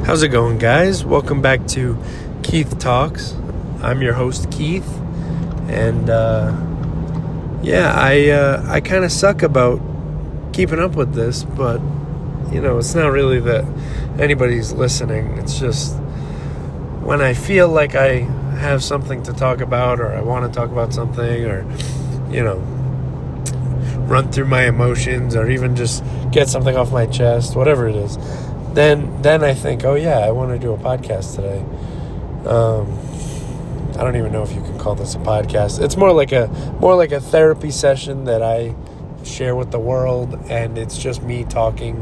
How's it going, guys? Welcome back to KeithTalks. I'm your host, Keith, and I kind of suck about keeping up with this, but it's not really that anybody's listening. It's just when I feel like I have something to talk about, or I want to talk about something, or run through my emotions, or even just get something off my chest, whatever it is. Then I think, oh yeah, I want to do a podcast today. I don't even know if you can call this a podcast. It's more like a therapy session that I share with the world, and it's just me talking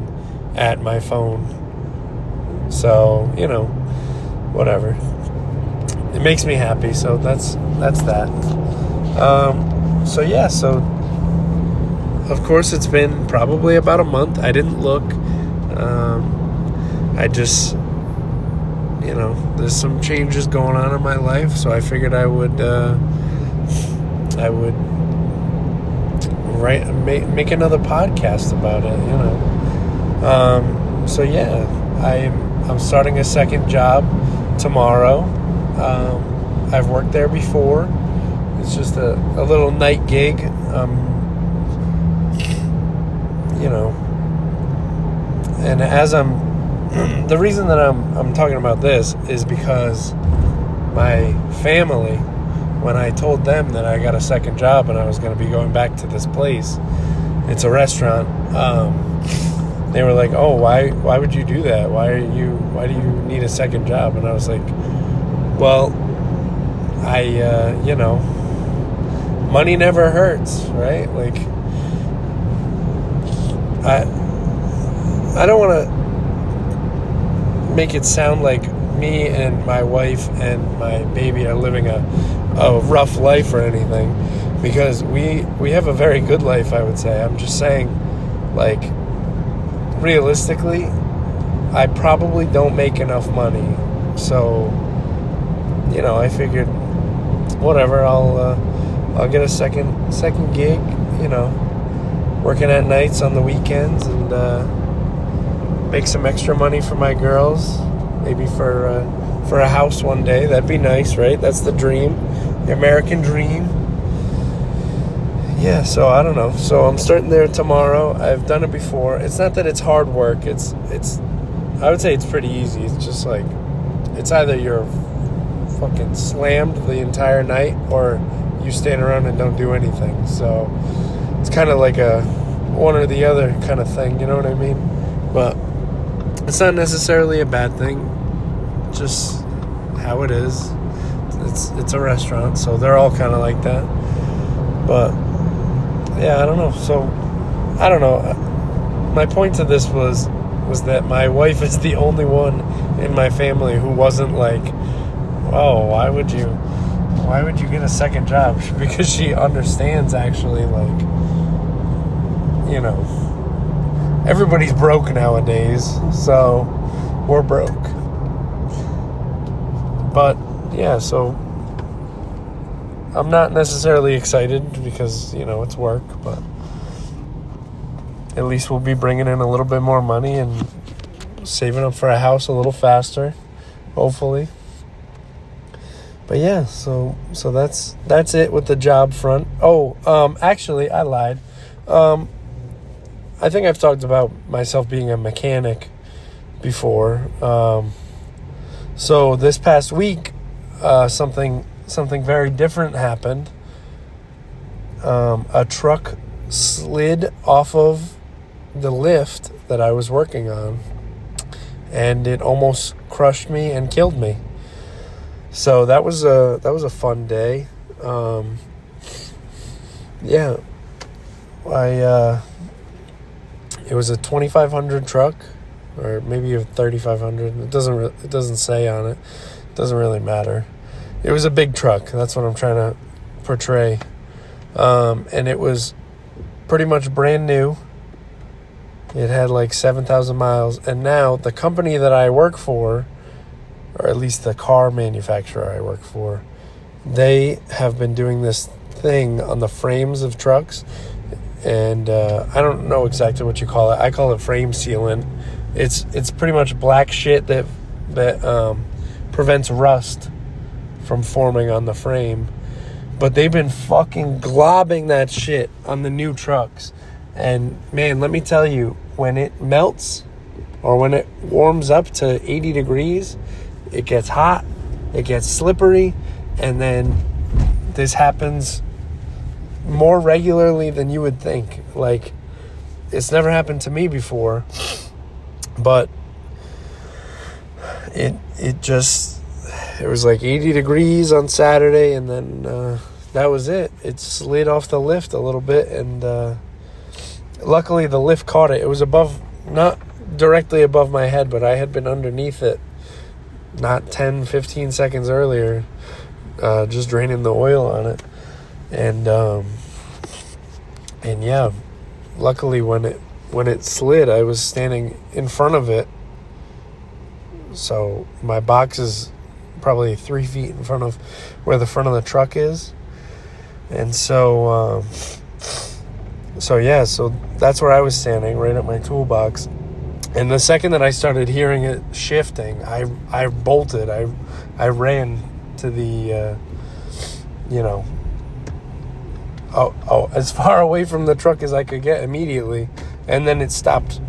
at my phone. So, whatever. It makes me happy, so that's that. So of course it's been probably about a month. I didn't look. I just, there's some changes going on in my life, so I figured I would make another podcast about it, I'm starting a second job tomorrow. I've worked there before. It's just a little night gig. And as the reason that I'm talking about this is because my family, when I told them that I got a second job and I was going to be going back to this place, it's a restaurant, they were like, oh, why would you do that? Why do you need a second job? And I was like, well, money never hurts, right? Like, I don't want to make it sound like me and my wife and my baby are living a rough life or anything, because we have a very good life, I would say. I'm just saying, like, realistically, I probably don't make enough money. So, I figured, whatever, I'll get a second gig, working at nights on the weekends, and make some extra money for my girls, maybe for a house one day. That'd be nice, right? That's the dream, the American dream. Yeah, so I don't know. So I'm starting there tomorrow. I've done it before. It's not that it's hard work. It's I would say it's pretty easy. It's just like, it's either you're fucking slammed the entire night, or you stand around and don't do anything. So it's kind of like a one or the other kind of thing, you know what I mean? But it's not necessarily a bad thing, just how it is. It's a restaurant, so they're all kind of like that. But yeah, I don't know. So I don't know. My point to this was that my wife is the only one in my family who wasn't like, oh, why would you get a second job? Because she understands, actually, like, everybody's broke nowadays, so we're broke. But yeah, so I'm not necessarily excited because, it's work, but at least we'll be bringing in a little bit more money and saving up for a house a little faster, hopefully. But yeah, so that's it with the job front. Oh, actually, I lied. I think I've talked about myself being a mechanic before. So this past week, something very different happened. A truck slid off of the lift that I was working on, and it almost crushed me and killed me. So that was a fun day. It was a 2500 truck, or maybe a 3500. It doesn't say on it. It doesn't really matter. It was a big truck. That's what I'm trying to portray. And it was pretty much brand new. It had like 7,000 miles. And now the company that I work for, or at least the car manufacturer I work for, they have been doing this thing on the frames of trucks. And I don't know exactly what you call it. I call it frame sealant. It's pretty much black shit that that prevents rust from forming on the frame. But they've been fucking globbing that shit on the new trucks. And man, let me tell you, when it melts or when it warms up to 80 degrees, it gets hot, it gets slippery, and then this happens more regularly than you would think. Like, it's never happened to me before, but it was like 80 degrees on Saturday, and then that was it. It slid off the lift a little bit, and luckily the lift caught it. It was above, not directly above my head, but I had been underneath it not 10, 15 seconds earlier, just draining the oil on it. And yeah, luckily when it slid, I was standing in front of it. So my box is probably 3 feet in front of where the front of the truck is. And so that's where I was standing, right at my toolbox. And the second that I started hearing it shifting, I bolted. I ran to the, as far away from the truck as I could get immediately. And then it stopped.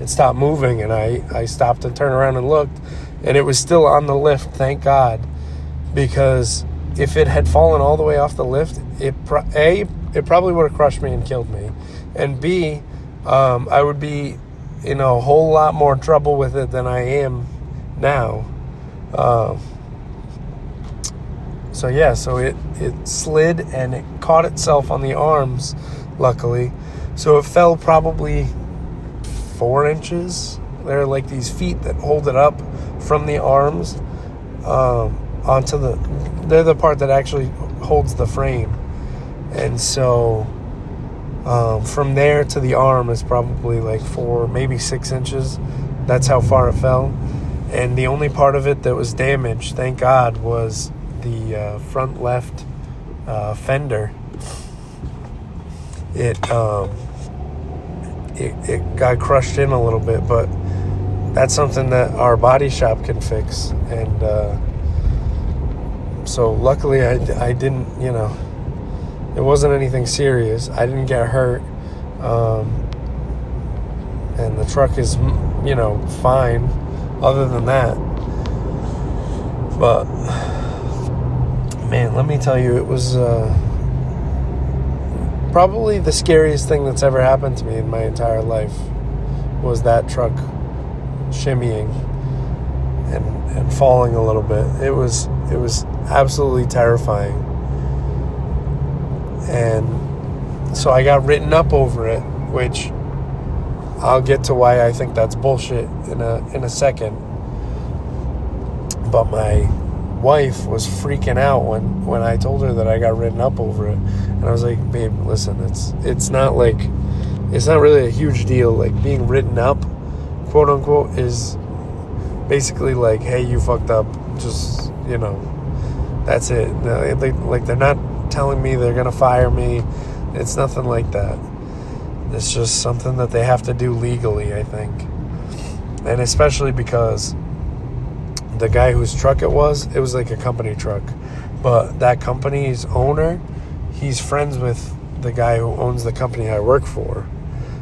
It stopped moving, and I stopped and turned around and looked, and it was still on the lift, thank God, because if it had fallen all the way off the lift, it probably would have crushed me and killed me, and B, I would be in a whole lot more trouble with it than I am now. So it slid, and it caught itself on the arms, luckily, so it fell probably 4 inches. There are like these feet that hold it up from the arms onto they're the part that actually holds the frame. And so from there to the arm is probably like 4, maybe 6 inches. That's how far it fell. And the only part of it that was damaged, thank God, was the front left fender. It got crushed in a little bit, but that's something that our body shop can fix. And so luckily I didn't, it wasn't anything serious. I didn't get hurt. And the truck is, fine other than that. But man, let me tell you, it was probably the scariest thing that's ever happened to me in my entire life was that truck shimmying and falling a little bit. It was absolutely terrifying. And so I got written up over it, which I'll get to why I think that's bullshit in a second. But my wife was freaking out when I told her that I got written up over it, and I was like, babe, listen, it's not really a huge deal. Like, being written up, quote unquote, is basically like, hey, you fucked up, just that's it. No, like, they're not telling me they're gonna fire me. It's nothing like that. It's just something that they have to do legally, I think. And especially because the guy whose truck it was like a company truck. But that company's owner, he's friends with the guy who owns the company I work for.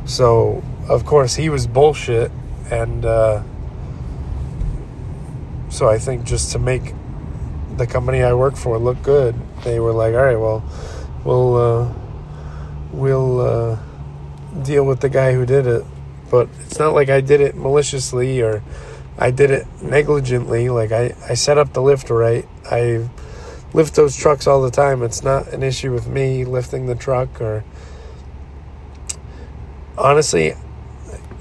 So, of course, he was bullshit. And so I think just to make the company I work for look good, they were like, all right, well, we'll deal with the guy who did it. But it's not like I did it maliciously or I did it negligently. Like, I set up the lift right. I lift those trucks all the time. It's not an issue with me lifting the truck, or honestly,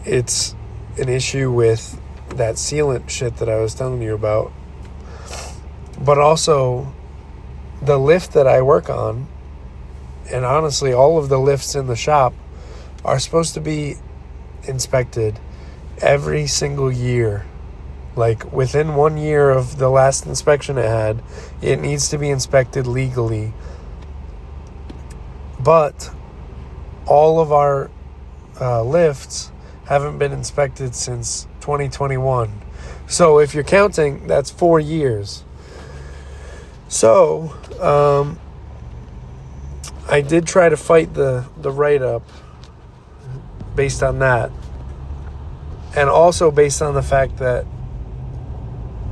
it's an issue with that sealant shit that I was telling you about. But also the lift that I work on, and honestly all of the lifts in the shop, are supposed to be inspected every single year. Like, within 1 year of the last inspection it had, it needs to be inspected legally. But all of our lifts haven't been inspected since 2021. So if you're counting, that's 4 years. So I did try to fight the write-up based on that. And also based on the fact that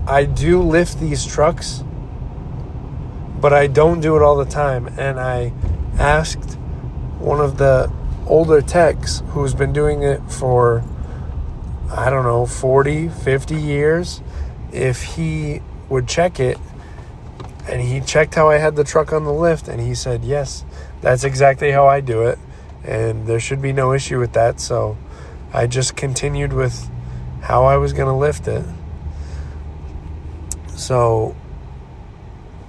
I do lift these trucks, but I don't do it all the time. And I asked one of the older techs who's been doing it for, 40, 50 years, if he would check it. And he checked how I had the truck on the lift, and he said, yes, that's exactly how I do it. And there should be no issue with that. So I just continued with how I was going to lift it. So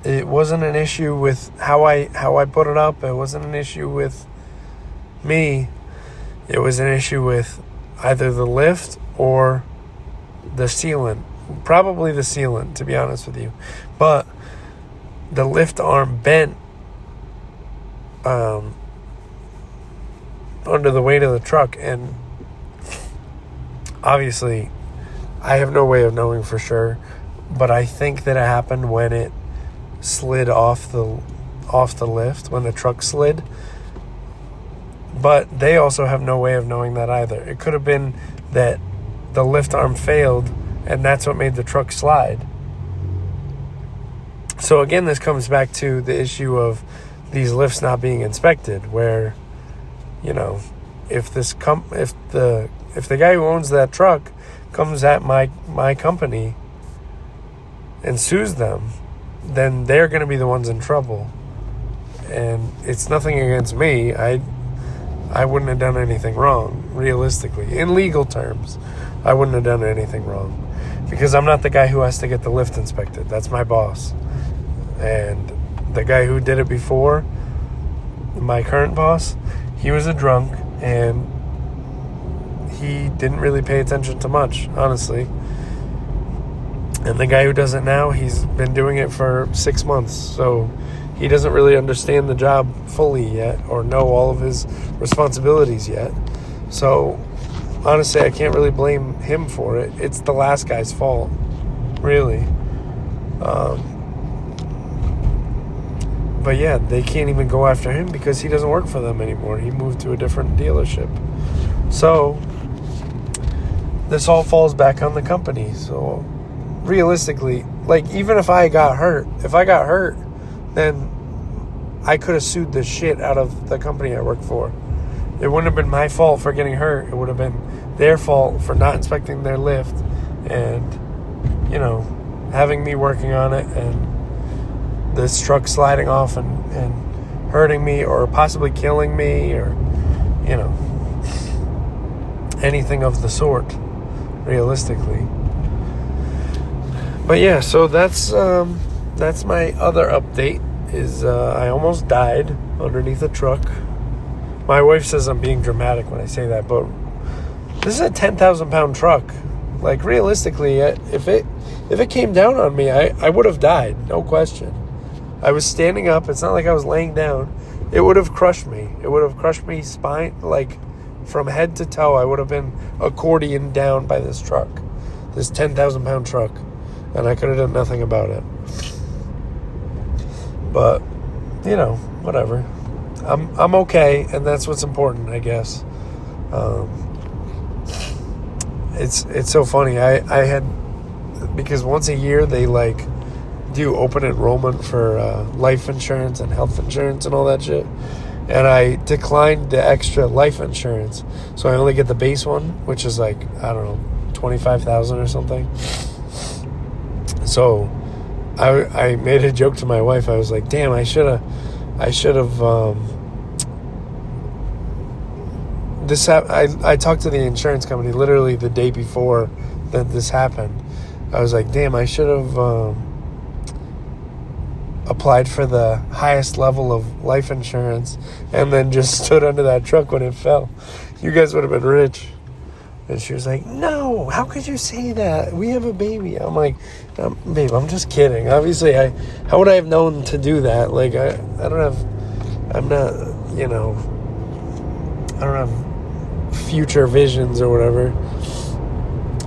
it wasn't an issue with how I put it up. It wasn't an issue with me. It was an issue with either the lift or the sealant. Probably the sealant, to be honest with you. But the lift arm bent under the weight of the truck, and obviously I have no way of knowing for sure, but I think that it happened when it slid off the lift, when the truck slid. But they also have no way of knowing that either. It could have been that the lift arm failed, and that's what made the truck slide. So again, this comes back to the issue of these lifts not being inspected, where, if the guy who owns that truck comes at my company and sues them, then they're going to be the ones in trouble. And it's nothing against me. I wouldn't have done anything wrong, realistically. In legal terms, I wouldn't have done anything wrong, because I'm not the guy who has to get the lift inspected. That's my boss. And the guy who did it before, my current boss, he was a drunk, and he didn't really pay attention to much, honestly. And the guy who does it now, he's been doing it for 6 months, so he doesn't really understand the job fully yet, or know all of his responsibilities yet. So honestly, I can't really blame him for it. It's the last guy's fault, really. But yeah, they can't even go after him because he doesn't work for them anymore. He moved to a different dealership. So this all falls back on the company. So realistically, even if I got hurt, then I could have sued the shit out of the company I work for. It wouldn't have been my fault for getting hurt. It would have been their fault for not inspecting their lift and, having me working on it, and this truck sliding off and hurting me, or possibly killing me, or, anything of the sort, realistically. But yeah, so that's my other update, is I almost died underneath a truck. My wife says I'm being dramatic when I say that, but this is a 10,000 pound truck. Realistically, if it came down on me, I would have died, no question. I was standing up. It's not like I was laying down. It would have crushed me. It would have crushed me spine, from head to toe. I would have been accordioned down by this truck, this 10,000 pound truck, and I could have done nothing about it. But, whatever. I'm okay, and that's what's important, I guess. It's so funny. I had, because once a year they do open enrollment for life insurance and health insurance and all that shit, and I declined the extra life insurance, so I only get the base one, which is $25,000 or something. So I made a joke to my wife. I was like, damn, I should have I talked to the insurance company literally the day before that this happened. I was like, damn, I should have applied for the highest level of life insurance and then just stood under that truck when it fell. You guys would have been rich. And she was like, no, how could you say that? We have a baby. I'm like, babe, I'm just kidding. Obviously, how would I have known to do that? I don't have future visions or whatever.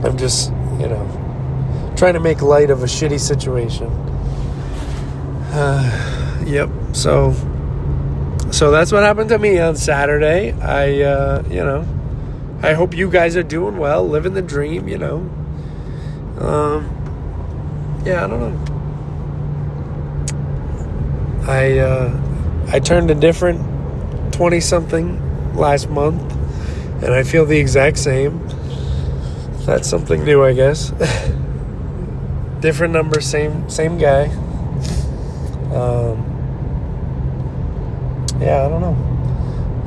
I'm just, trying to make light of a shitty situation. Yep. So that's what happened to me on Saturday. I hope you guys are doing well, living the dream, I don't know. I turned a different 20-something last month, and I feel the exact same. That's something new, I guess. Different number, same guy. I don't know.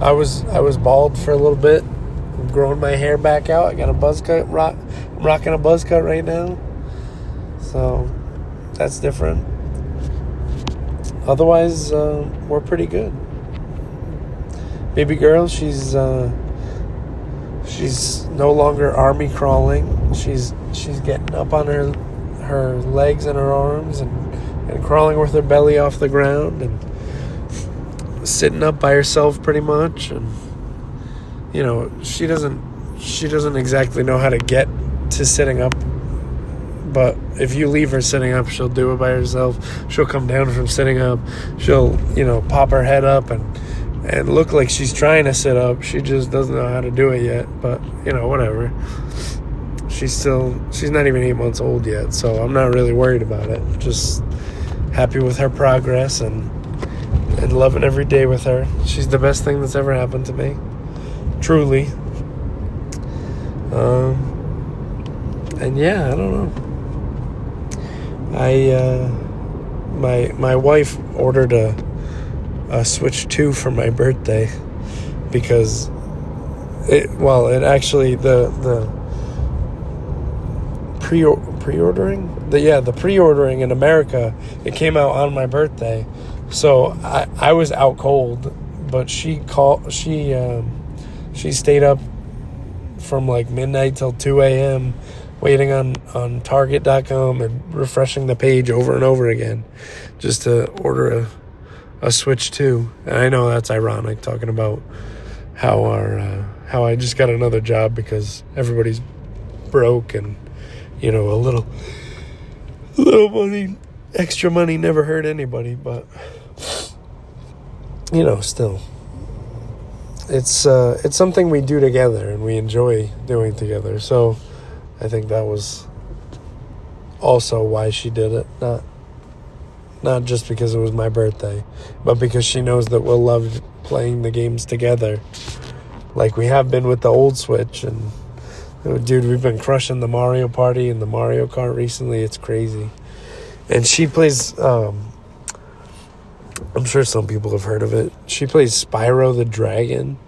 I was bald for a little bit. I'm growing my hair back out. I got a buzz cut. I'm rocking a buzz cut right now. So that's different. Otherwise, we're pretty good. Baby girl, she's no longer army crawling. She's getting up on her legs and her arms and crawling with her belly off the ground and sitting up by herself pretty much. And she doesn't exactly know how to get to sitting up, but if you leave her sitting up, she'll do it by herself. She'll come down from sitting up. She'll pop her head up and look like she's trying to sit up. She just doesn't know how to do it yet, but whatever. She's not even 8 months old yet, so I'm not really worried about it. Just happy with her progress and loving every day with her. She's the best thing that's ever happened to me, truly. And I don't know. My wife ordered a Switch 2 for my birthday because the pre-ordering in America, it came out on my birthday. So I was out cold, but she stayed up from like midnight till 2 a.m. waiting on Target.com and refreshing the page over and over again just to order a Switch 2. And I know that's ironic, talking about how I just got another job because everybody's broke, and a little money, extra money never hurt anybody, but still, it's something we do together and we enjoy doing together. So I think that was also why she did it, not just because it was my birthday, but because she knows that we'll love playing the games together like we have been with the old Switch. And dude, we've been crushing the Mario Party and the Mario Kart recently. It's crazy. And she plays, I'm sure some people have heard of it. She plays Spyro the Dragon.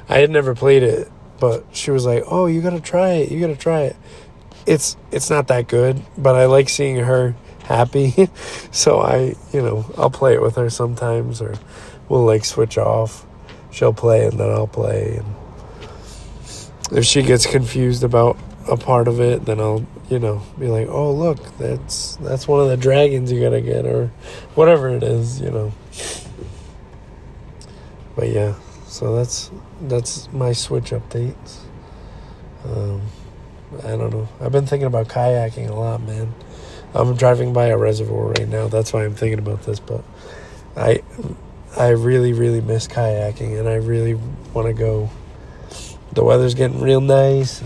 I had never played it, but she was like, oh, you gotta try it. It's not that good, but I like seeing her happy. So I'll play it with her sometimes, or we'll like switch off. She'll play and then I'll play. And if she gets confused about a part of it, then I'll, be like, oh, look, that's one of the dragons you gotta get, or whatever it is, But yeah, so that's my Switch updates. I don't know. I've been thinking about kayaking a lot, man. I'm driving by a reservoir right now. That's why I'm thinking about this, but I really, really miss kayaking, and I really want to go. The weather's getting real nice,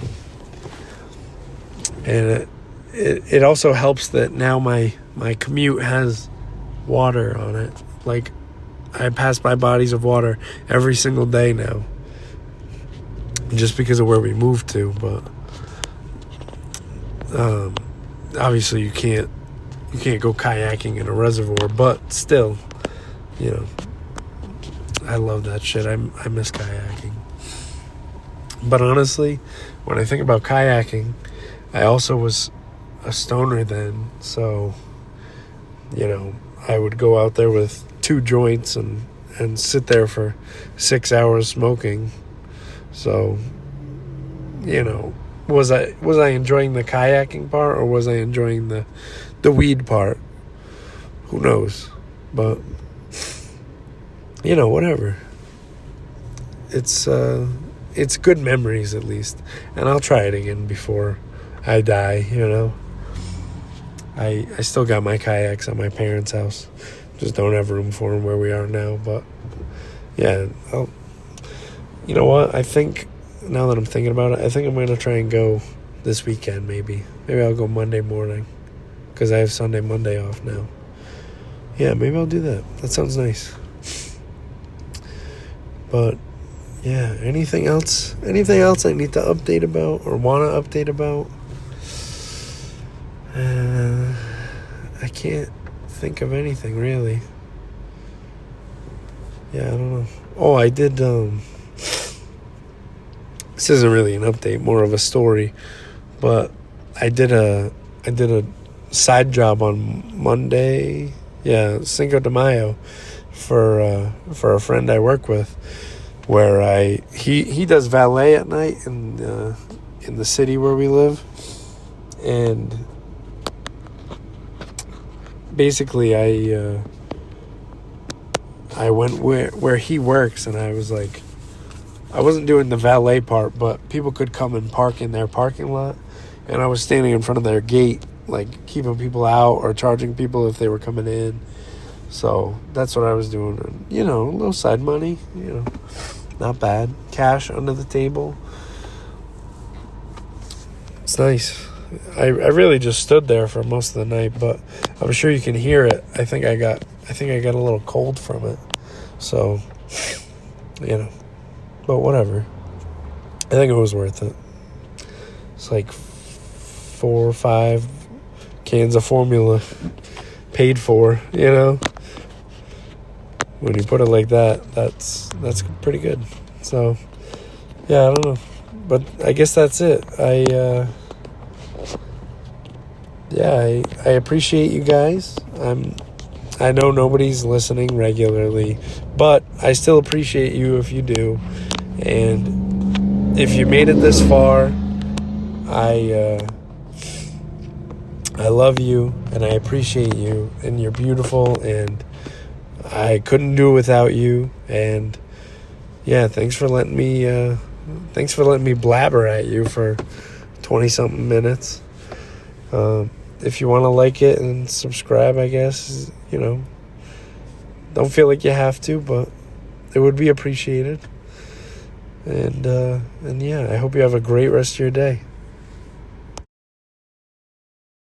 and it also helps that now my commute has water on it. Like, I pass by bodies of water every single day now, just because of where we moved to. But obviously you can't go kayaking in a reservoir, but still, I love that shit. I miss kayaking. But honestly, when I think about kayaking, I also was a stoner then, so I would go out there with 2 joints and sit there for 6 hours smoking. So was I enjoying the kayaking part, or was I enjoying the weed part? Who knows? But whatever. It's it's good memories at least. And I'll try it again before I die, you know. I still got my kayaks at my parents' house. Just don't have room for them where we are now. But yeah, you know what? I think now that I'm thinking about it, I think I'm going to try and go this weekend maybe. Maybe I'll go Monday morning because I have Sunday, Monday off now. Yeah, maybe I'll do that. That sounds nice. But yeah, anything else? Anything else I need to update about or want to update about? I can't think of anything really. Yeah, I don't know. Oh, I did. This isn't really an update, more of a story. But I did a side job on Monday. Yeah, Cinco de Mayo for a friend I work with, where he does valet at night in the city where we live, and basically I went where he works, and I was like, I wasn't doing the valet part, but people could come and park in their parking lot, and I was standing in front of their gate, like keeping people out or charging people if they were coming in. So that's what I was doing. And, you know, a little side money, you know, not bad. Cash under the table. It's nice. I really just stood there for most of the night, but I'm sure you can hear it. I think I got a little cold from it. So, you know, but whatever. I think it was worth it. It's like 4 or 5 cans of formula paid for, you know. When you put it like that, that's pretty good. So, yeah, I don't know. But I guess that's it. I appreciate you guys. I know nobody's listening regularly, but I still appreciate you if you do. And if you made it this far, I love you and I appreciate you, and you're beautiful, and I couldn't do it without you. And yeah, thanks for letting me blabber at you for 20 something minutes. If you want to like it and subscribe, I guess, you know, don't feel like you have to, but it would be appreciated. And yeah, I hope you have a great rest of your day.